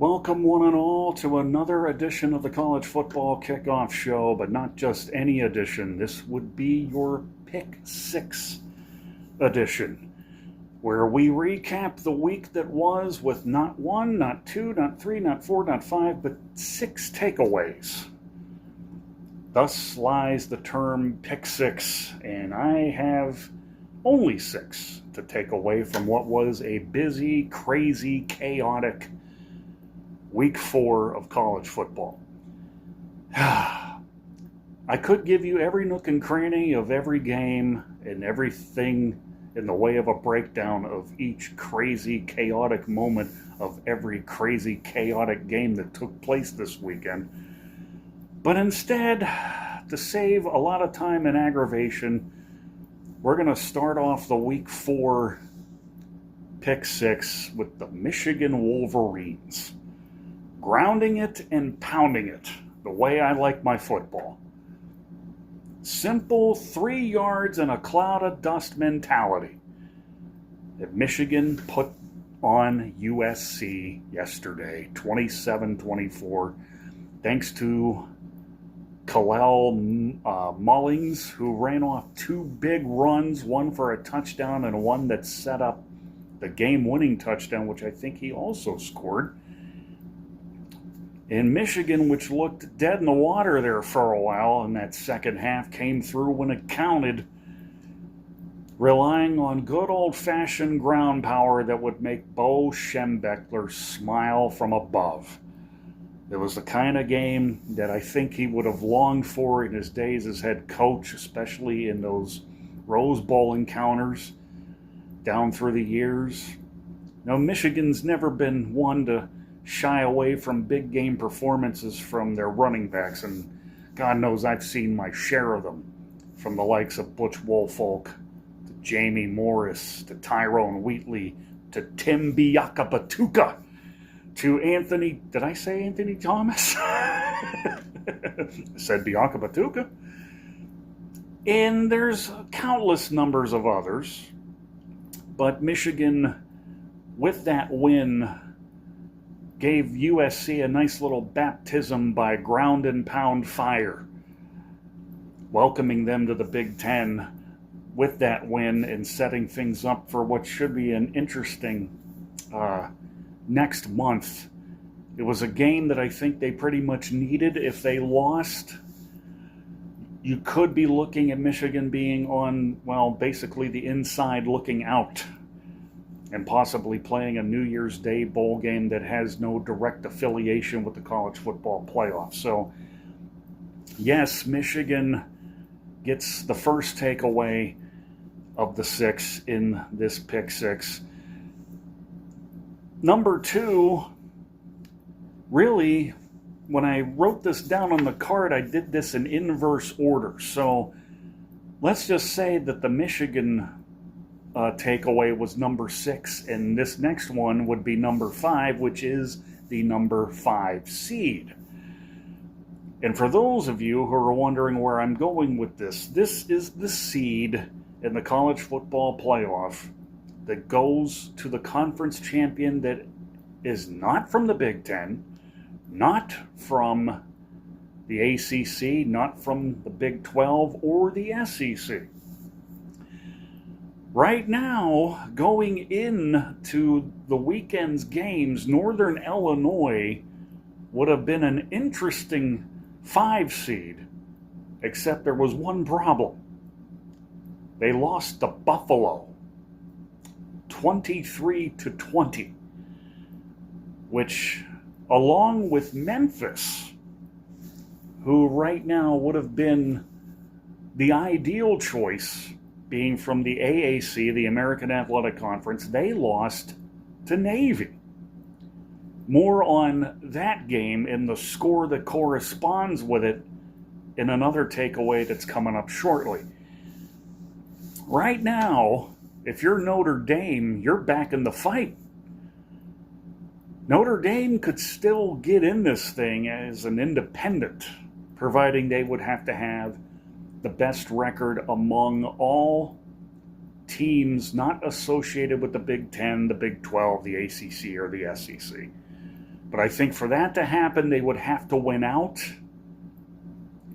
Welcome, one and all, to another edition of the College Football Kickoff Show, but not just any edition. This would be your Pick 6 edition, where we recap the week that was with not one, not two, not three, not four, not five, but 6 takeaways. Thus lies the term Pick 6, and I have only 6 to take away from what was a busy, crazy, chaotic Week 4 of college football. I could give you every nook and cranny of every game and everything in the way of a breakdown of each crazy, chaotic moment of every crazy, chaotic game that took place this weekend. But instead, to save a lot of time and aggravation, we're going to start off the Week 4 Pick 6 with the Michigan Wolverines. Grounding it and pounding it, the way I like my football. Simple 3 yards and a cloud of dust mentality that Michigan put on USC yesterday, 27-24, thanks to Kalel Mullings, who ran off 2 big runs, one for a touchdown and one that set up the game-winning touchdown, which I think he also scored. And Michigan, which looked dead in the water there for a while in that second half, came through when it counted, relying on good old-fashioned ground power that would make Bo Schembechler smile from above. It was the kind of game that I think he would have longed for in his days as head coach, especially in those Rose Bowl encounters down through the years. Now, Michigan's never been one to shy away from big game performances from their running backs, and God knows I've seen my share of them, from the likes of Butch Woolfolk to Jamie Morris to Tyrone Wheatley to Tim Biakabatuka to Anthony, did I say Anthony Thomas? I said Biakabatuka. And there's countless numbers of others, but Michigan, with that win, gave USC a nice little baptism by ground and pound fire, welcoming them to the Big Ten with that win and setting things up for what should be an interesting next month. It was a game that I think they pretty much needed. If they lost, you could be looking at Michigan being on, well, basically the inside looking out, and possibly playing a New Year's Day bowl game that has no direct affiliation with the college football playoff. So, yes, Michigan gets the first takeaway of the 6 in this Pick 6. Number 2, really, when I wrote this down on the card, I did this in inverse order. So, let's just say that the Michigan takeaway was number 6, and this next one would be number 5, which is the number 5 seed. And for those of you who are wondering where I'm going with this is the seed in the college football playoff that goes to the conference champion that is not from the Big Ten, not from the ACC, not from the Big 12 or the SEC. Right now, going into the weekend's games, Northern Illinois would have been an interesting 5 seed, except there was one problem. They lost to Buffalo 23-20, which, along with Memphis, who right now would have been the ideal choice, being from the AAC, the American Athletic Conference, they lost to Navy. More on that game and the score that corresponds with it in another takeaway that's coming up shortly. Right now, if you're Notre Dame, you're back in the fight. Notre Dame could still get in this thing as an independent, providing they would have to have the best record among all teams not associated with the Big Ten, the Big 12, the ACC, or the SEC. But I think for that to happen, they would have to win out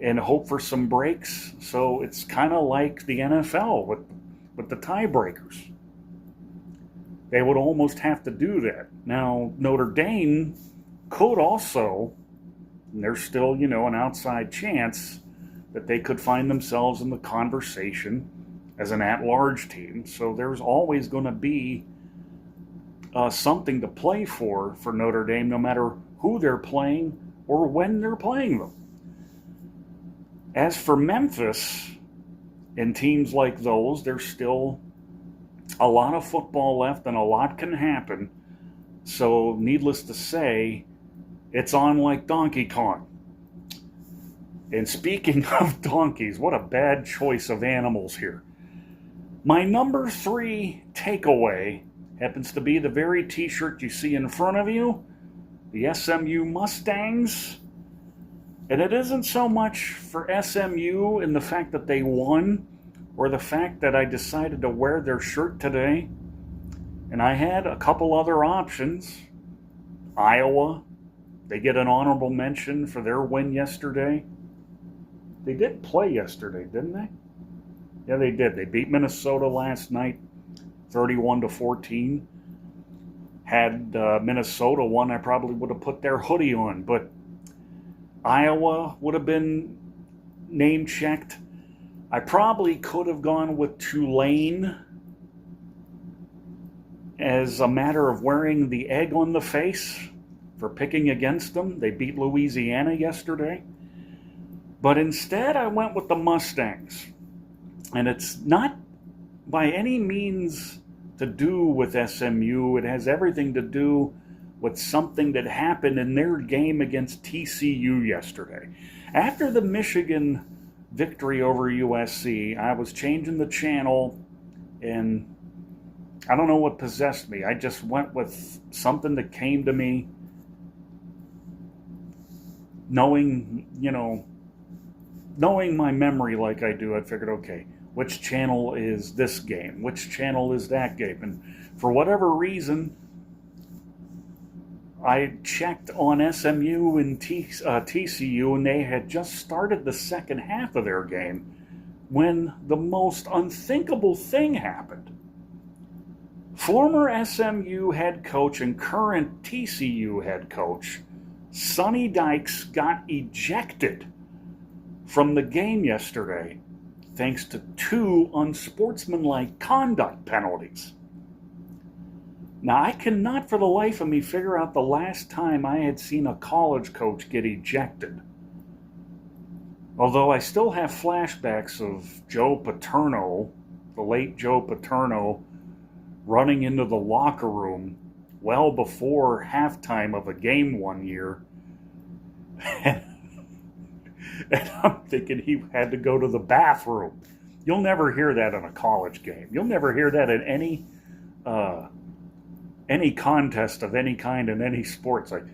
and hope for some breaks. So it's kind of like the NFL with the tiebreakers. They would almost have to do that. Now, Notre Dame could also, and there's still, an outside chance that they could find themselves in the conversation as an at-large team. So there's always going to be something to play for Notre Dame, no matter who they're playing or when they're playing them. As for Memphis and teams like those, there's still a lot of football left and a lot can happen. So needless to say, it's on like Donkey Kong. And speaking of donkeys, what a bad choice of animals here. My number 3 takeaway happens to be the very t-shirt you see in front of you, the SMU Mustangs. And it isn't so much for SMU in the fact that they won, or the fact that I decided to wear their shirt today. And I had a couple other options. Iowa, they get an honorable mention for their win yesterday. They did play yesterday, didn't they? Yeah, they did. They beat Minnesota last night, 31-14. Had Minnesota won, I probably would have put their hoodie on, but Iowa would have been name checked. I probably could have gone with Tulane as a matter of wearing the egg on the face for picking against them. They beat Louisiana yesterday. But instead, I went with the Mustangs. And it's not by any means to do with SMU. It has everything to do with something that happened in their game against TCU yesterday. After the Michigan victory over USC, I was changing the channel, and I don't know what possessed me. I just went with something that came to me, knowing my memory like I do. I figured, okay, which channel is this game? Which channel is that game? And for whatever reason, I checked on SMU and TCU, and they had just started the second half of their game when the most unthinkable thing happened. Former SMU head coach and current TCU head coach Sonny Dykes got ejected from the game yesterday thanks to 2 unsportsmanlike conduct penalties. Now, I cannot for the life of me figure out the last time I had seen a college coach get ejected. Although I still have flashbacks of Joe Paterno, the late Joe Paterno, running into the locker room well before halftime of a game one year. And I'm thinking he had to go to the bathroom. You'll never hear that in a college game. You'll never hear that in any contest of any kind in any sport. It's like,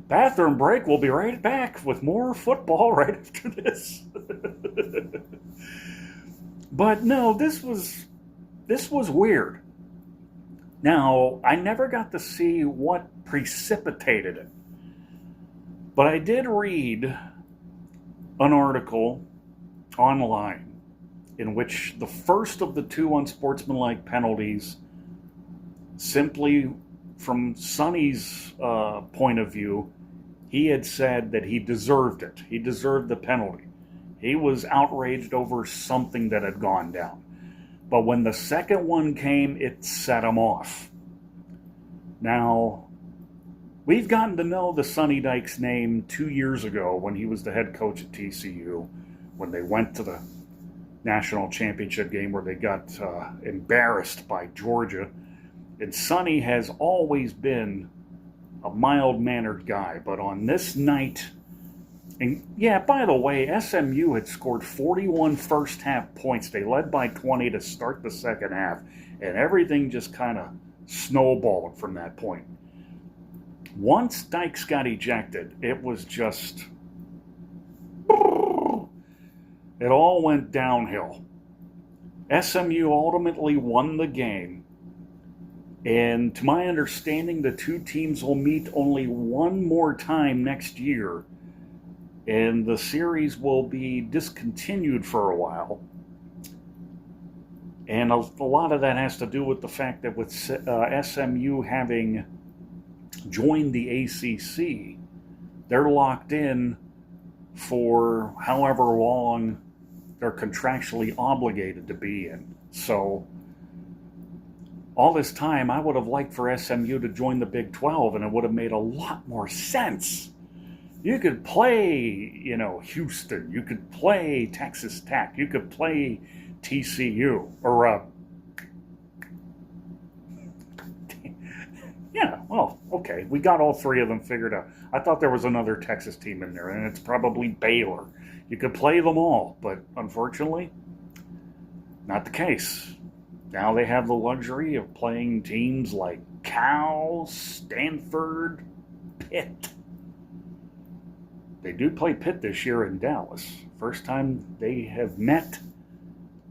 bathroom break, we'll be right back with more football right after this. But no, this was weird. Now, I never got to see what precipitated it. But I did read an article online in which the first of the 2 unsportsmanlike penalties, simply from Sonny's point of view, he had said that he deserved it. He deserved the penalty. He was outraged over something that had gone down. But when the second one came, it set him off. Now, we've gotten to know the Sonny Dykes name 2 years ago when he was the head coach at TCU, when they went to the national championship game where they got embarrassed by Georgia. And Sonny has always been a mild-mannered guy, but on this night, and yeah, by the way, SMU had scored 41 first-half points. They led by 20 to start the second half, and everything just kind of snowballed from that point. Once Dykes got ejected, it was just... it all went downhill. SMU ultimately won the game, And to my understanding, the two teams will meet only one more time next year, and the series will be discontinued for a while. And a lot of that has to do with the fact that with SMU having joined the ACC, they're locked in for however long they're contractually obligated to be in. So all this time, I would have liked for SMU to join the Big 12, and it would have made a lot more sense. You could play, Houston. You could play Texas Tech. You could play TCU. Or, yeah, well, okay. We got all three of them figured out. I thought there was another Texas team in there, and it's probably Baylor. You could play them all, but unfortunately, not the case. Now they have the luxury of playing teams like Cal, Stanford, Pitt. They do play Pitt this year in Dallas. First time they have met,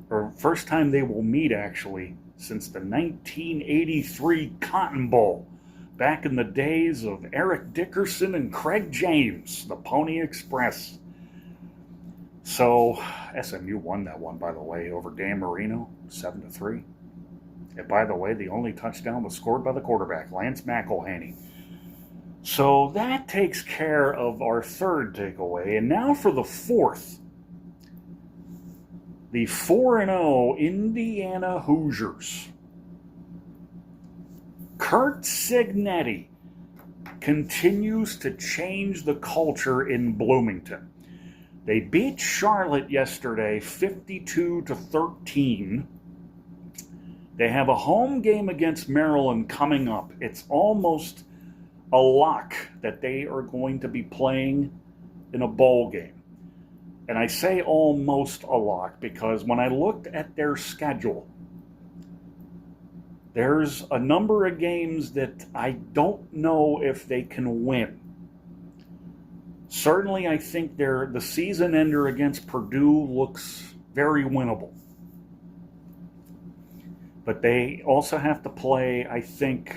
or first time they will meet actually, since the 1983 Cotton Bowl, back in the days of Eric Dickerson and Craig James, the Pony Express. So SMU won that one, by the way, over Dan Marino, 7-3. And by the way, the only touchdown was scored by the quarterback, Lance McElhaney. So that takes care of our third takeaway. And now for the fourth. The 4-0 Indiana Hoosiers. Curt Cignetti continues to change the culture in Bloomington. They beat Charlotte yesterday 52-13. They have a home game against Maryland coming up. It's almost a lock that they are going to be playing in a bowl game. And I say almost a lock because when I looked at their schedule, there's a number of games that I don't know if they can win. Certainly, I think the season ender against Purdue looks very winnable. But they also have to play, I think,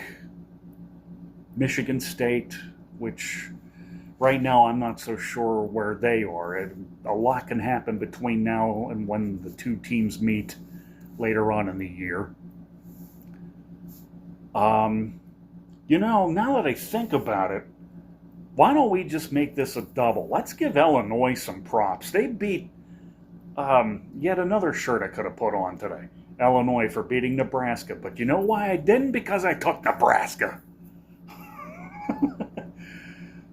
Michigan State, which right now I'm not so sure where they are. And a lot can happen between now and when the two teams meet later on in the year. Now that I think about it, why don't we just make this a double? Let's give Illinois some props. They beat yet another shirt I could have put on today. Illinois for beating Nebraska. But you know why I didn't? Because I took Nebraska.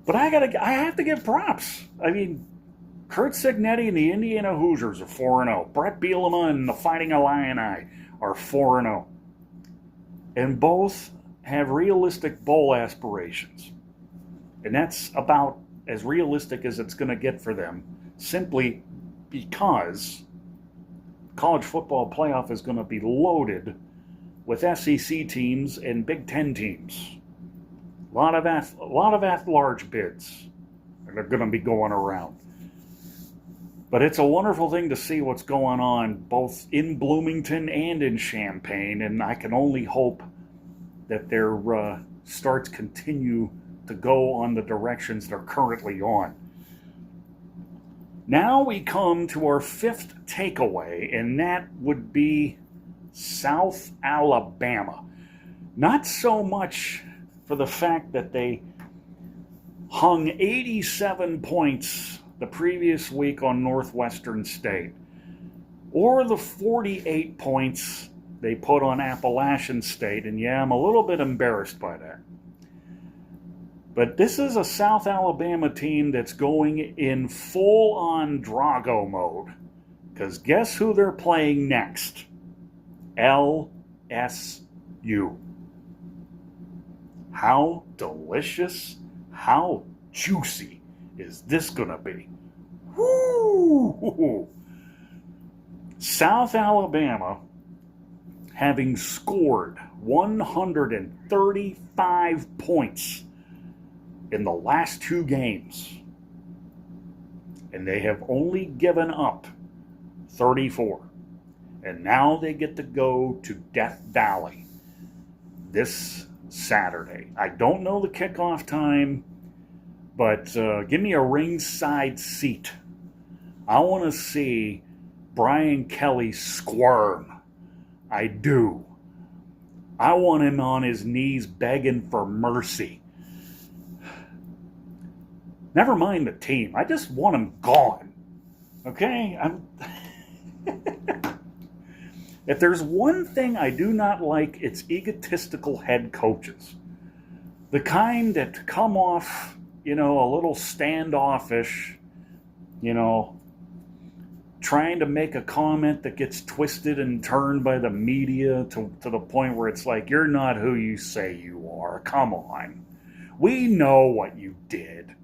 But I have to give props. I mean, Curt Cignetti and the Indiana Hoosiers are 4-0. Brett Bielema and the Fighting Illini are 4-0. And both have realistic bowl aspirations. And that's about as realistic as it's going to get for them, simply because college football playoff is going to be loaded with SEC teams and Big Ten teams. A lot of at-large bids are going to be going around. But it's a wonderful thing to see what's going on both in Bloomington and in Champaign, and I can only hope that their starts continue to go on the directions they're currently on. Now we come to our fifth takeaway, and that would be South Alabama. Not so much for the fact that they hung 87 points the previous week on Northwestern State, or the 48 points they put on Appalachian State, and yeah, I'm a little bit embarrassed by that. But this is a South Alabama team that's going in full-on Drago mode, because guess who they're playing next? LSU. How delicious, how juicy is this going to be? Woo! South Alabama, having scored 135 points in the last two games, and they have only given up 34. And now they get to go to Death Valley. this Saturday. I don't know the kickoff time, but give me a ringside seat. I want to see Brian Kelly squirm. I do. I want him on his knees begging for mercy. Never mind the team. I just want him gone. Okay? If there's one thing I do not like, it's egotistical head coaches. The kind that come off, a little standoffish, trying to make a comment that gets twisted and turned by the media to the point where it's like, you're not who you say you are. Come on. We know what you did.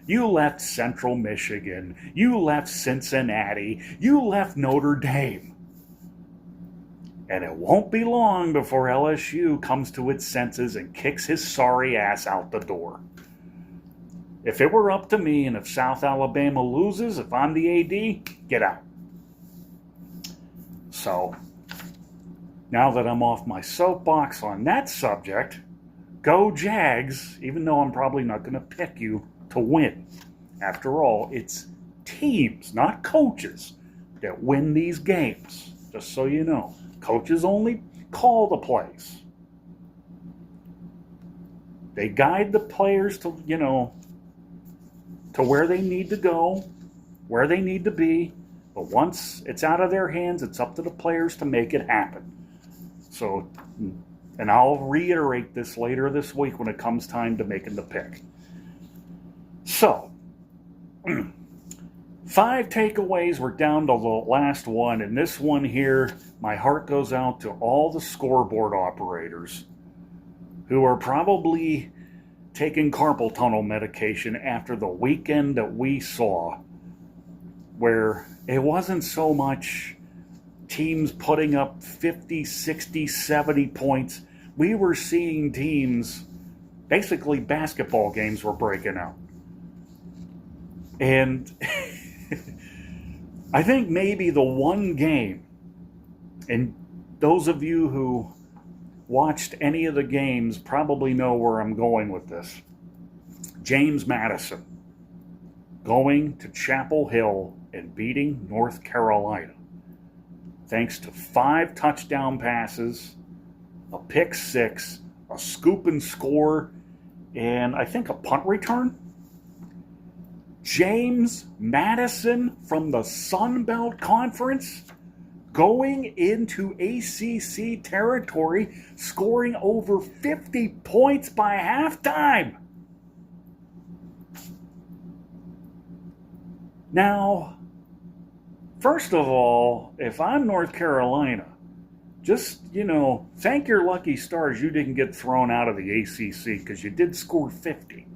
You left Central Michigan. You left Cincinnati. You left Notre Dame. And it won't be long before LSU comes to its senses and kicks his sorry ass out the door. If it were up to me, and if South Alabama loses, if I'm the AD, get out. So, now that I'm off my soapbox on that subject, go Jags, even though I'm probably not going to pick you to win. After all, it's teams, not coaches, that win these games, just so you know. Coaches only call the plays. They guide the players to, to where they need to go, where they need to be. But once it's out of their hands, it's up to the players to make it happen. So, and I'll reiterate this later this week when it comes time to making the pick. So, 5 takeaways. We're down to the last one. And this one here, my heart goes out to all the scoreboard operators who are probably taking carpal tunnel medication after the weekend that we saw, where it wasn't so much teams putting up 50, 60, 70 points. We were seeing teams, basically basketball games were breaking out. And I think maybe the one game, and those of you who watched any of the games probably know where I'm going with this. James Madison going to Chapel Hill and beating North Carolina, thanks to 5 touchdown passes, a pick 6, a scoop and score, and I think a punt return. James Madison from the Sun Belt Conference going into ACC territory, scoring over 50 points by halftime. Now, first of all, if I'm North Carolina, just, thank your lucky stars you didn't get thrown out of the ACC, because you did score 50.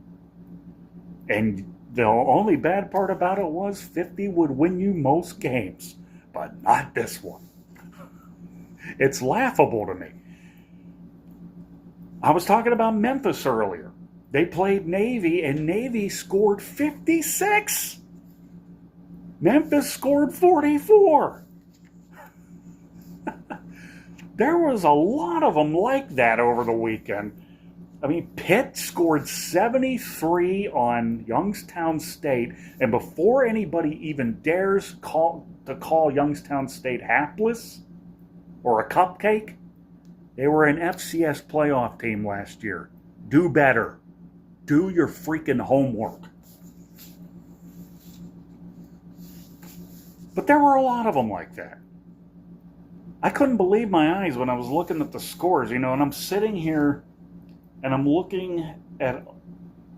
And the only bad part about it was 50 would win you most games, but not this one. It's laughable to me. I was talking about Memphis earlier. They played Navy, and Navy scored 56. Memphis scored 44. There was a lot of them like that over the weekend. I mean, Pitt scored 73 on Youngstown State, and before anybody even dares call Youngstown State hapless or a cupcake, they were an FCS playoff team last year. Do better. Do your freaking homework. But there were a lot of them like that. I couldn't believe my eyes when I was looking at the scores, and I'm sitting here and I'm looking at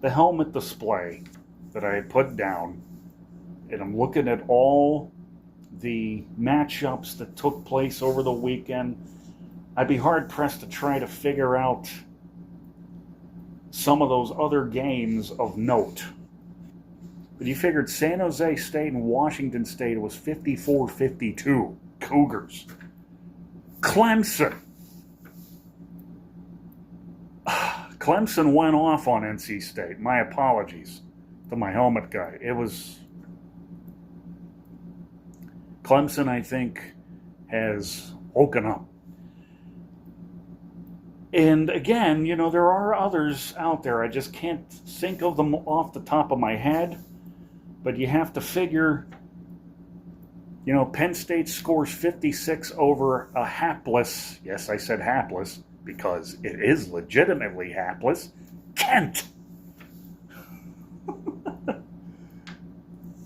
the helmet display that I had put down, and I'm looking at all the matchups that took place over the weekend. I'd be hard-pressed to try to figure out some of those other games of note. But you figured San Jose State and Washington State, it was 54-52. Cougars. Clemson. Clemson went off on NC State. My apologies to my helmet guy. It was... Clemson, I think, has woken up. And again, there are others out there. I just can't think of them off the top of my head. But you have to figure, Penn State scores 56 over a hapless, yes, I said hapless, because it is legitimately hapless, Kent.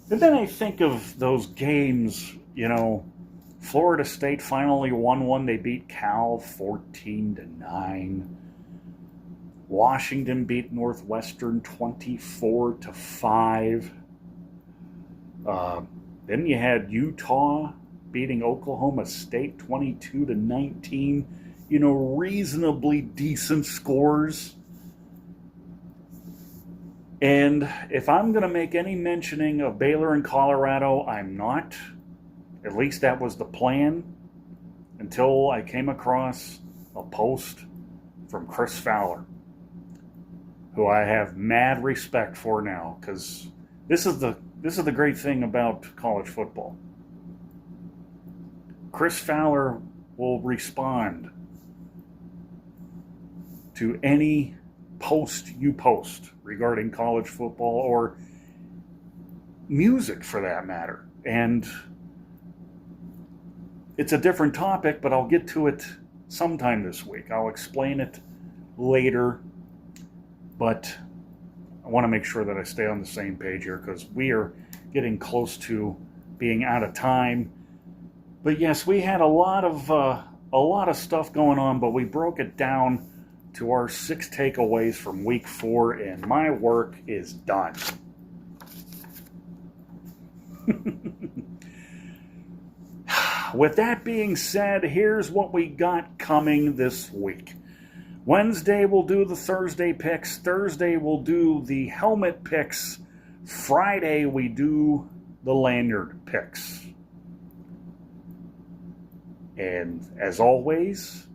And then I think of those games, Florida State finally won one. They beat Cal 14-9. Washington beat Northwestern 24-5. Then you had Utah beating Oklahoma State 22-19. Reasonably decent scores. And if I'm going to make any mentioning of Baylor and Colorado, I'm not. At least that was the plan until I came across a post from Chris Fowler, who I have mad respect for now, because this is the great thing about college football. Chris Fowler will respond to any post you post regarding college football or music for that matter. And it's a different topic, but I'll get to it sometime this week. I'll explain it later, but I want to make sure that I stay on the same page here because we are getting close to being out of time. But yes, we had a lot of stuff going on, but we broke it down to our 6 takeaways from week 4, and my work is done. With that being said, here's what we got coming this week. Wednesday, we'll do the Thursday picks. Thursday, we'll do the helmet picks. Friday, we do the lanyard picks. And as always,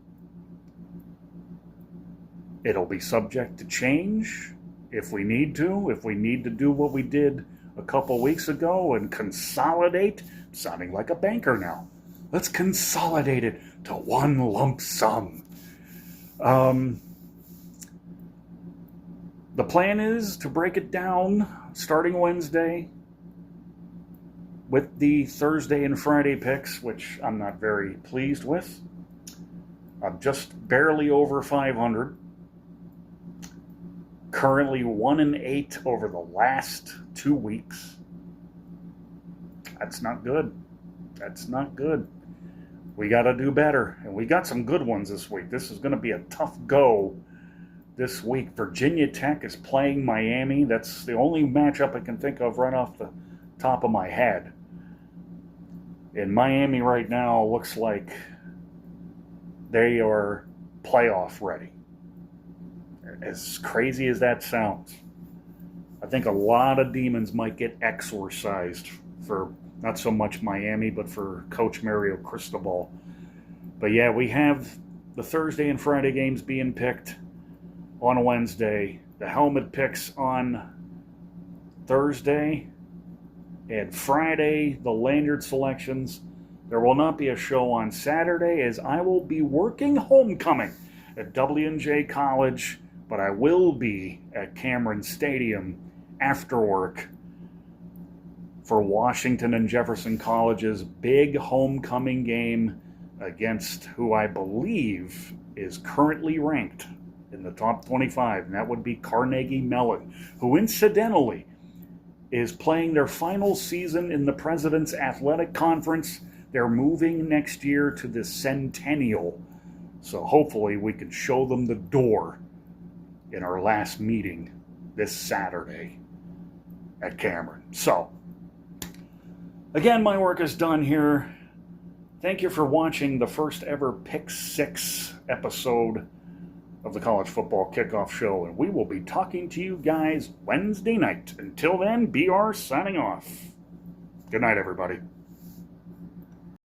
it'll be subject to change if we need to. If we need to do what we did a couple weeks ago and consolidate, sounding like a banker now. Let's consolidate it to one lump sum. The plan is to break it down starting Wednesday with the Thursday and Friday picks, which I'm not very pleased with. I'm just barely over 500. Currently 1-8 over the last 2 weeks. That's not good. That's not good. We got to do better. And we got some good ones this week. This is going to be a tough go this week. Virginia Tech is playing Miami. That's the only matchup I can think of right off the top of my head. And Miami right now looks like they are playoff ready. As crazy as that sounds, I think a lot of demons might get exorcised for not so much Miami, but for Coach Mario Cristobal. But yeah, we have the Thursday and Friday games being picked on Wednesday, the helmet picks on Thursday, and Friday, the lanyard selections. There will not be a show on Saturday as I will be working homecoming at W&J College, but I will be at Cameron Stadium after work for Washington and Jefferson College's big homecoming game against who I believe is currently ranked in the top 25, and that would be Carnegie Mellon, who incidentally is playing their final season in the President's Athletic Conference. They're moving next year to the Centennial, so hopefully we can show them the door in our last meeting this Saturday at Cameron. So, again, my work is done here. Thank you for watching the first ever Pick 6 episode of the College Football Kickoff Show, and we will be talking to you guys Wednesday night. Until then, BR signing off. Good night, everybody.